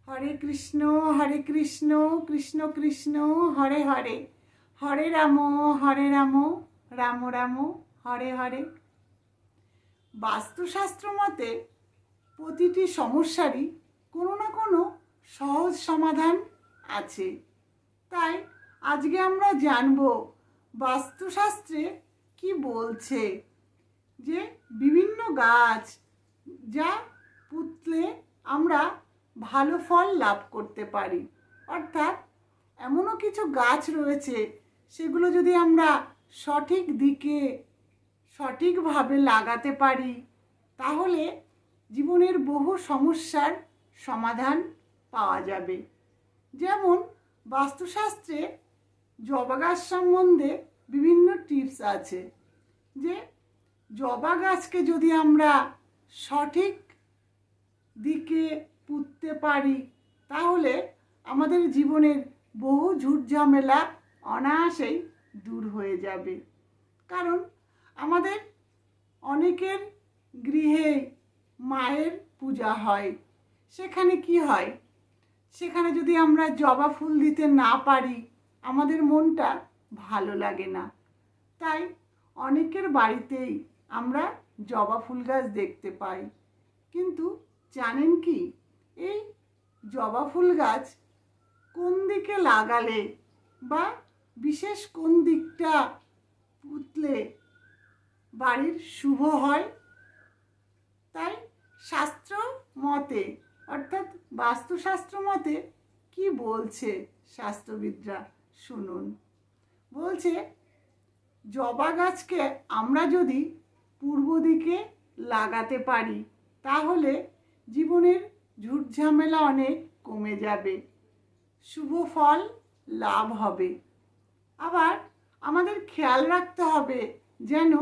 হরে কৃষ্ণ কৃষ্ণ কৃষ্ণ হরে হরে, হরে রাম রাম রাম হরে হরে। বাস্তুশাস্ত্র মতে প্রতিটি সমস্যারই কোনো না কোনো সহজ সমাধান আছে। তাই আজকে আমরা জানব বাস্তুশাস্ত্রে কি বলছে, যে বিভিন্ন গাছ যা পুঁতলে আমরা ভালো ফল লাভ করতে পারি। অর্থাৎ এমনও কিছু গাছ রয়েছে, সেগুলো যদি আমরা সঠিক দিকে সঠিকভাবে লাগাতে পারি, তাহলে জীবনের বহু সমস্যার সমাধান পাওয়া যাবে। যেমন বাস্তুশাস্ত্রে জবা গাছ সম্বন্ধে বিভিন্ন টিপস আছে, যে জবা গাছকে যদি আমরা সঠিক দিকে পুঁততে পারি, তাহলে আমাদের জীবনের বহু ঝুটঝামেলা অনায়াসেই দূর হয়ে যাবে। কারণ আমাদের অনেকের গৃহে মায়ের পূজা হয়, সেখানে কি হয়, সেখানে যদি আমরা জবা ফুল দিতে না পারি, আমাদের মনটা ভালো লাগে না। তাই অনেকের বাড়িতেই আমরা জবা ফুল গাছ দেখতে পাই। কিন্তু জানেন কি, এই জবা ফুল গাছ কোন দিকে লাগালে বা বিশেষ কোন দিকটা পুঁতলে বাড়ির শুভ হয়? তাই শাস্ত্র মতে, অর্থাৎ বাস্তুশাস্ত্র মতে কি বলছে শাস্ত্রবিদরা, শুনুন। বলছে, জবা গাছকে আমরা যদি পূর্ব দিকে লাগাতে পারি, তাহলে জীবনের ঝুটঝামেলা অনেক কমে যাবে, শুভ ফল লাভ হবে। আবার আমাদের খেয়াল রাখতে হবে যেন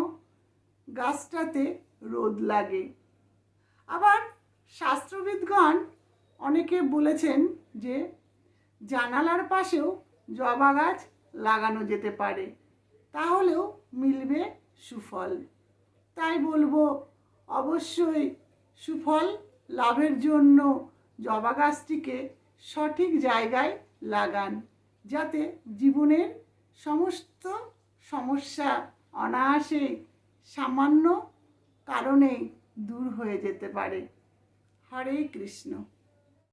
গাছটাতে রোদ লাগে। আবার শাস্ত্রবিদগণ অনেকে বলেছেন যে জানালার পাশেও জবা গাছ লাগানো যেতে পারে, তাহলেও মিলবে সুফল। তাই বলবো, অবশ্যই সুফল লাভের জন্য জবা গাছটিকে সঠিক জায়গায় লাগান, যাতে জীবনের সমস্ত সমস্যা অনায়াসেই সামান্য কারণেই দূর হয়ে যেতে পারে। হরে কৃষ্ণ।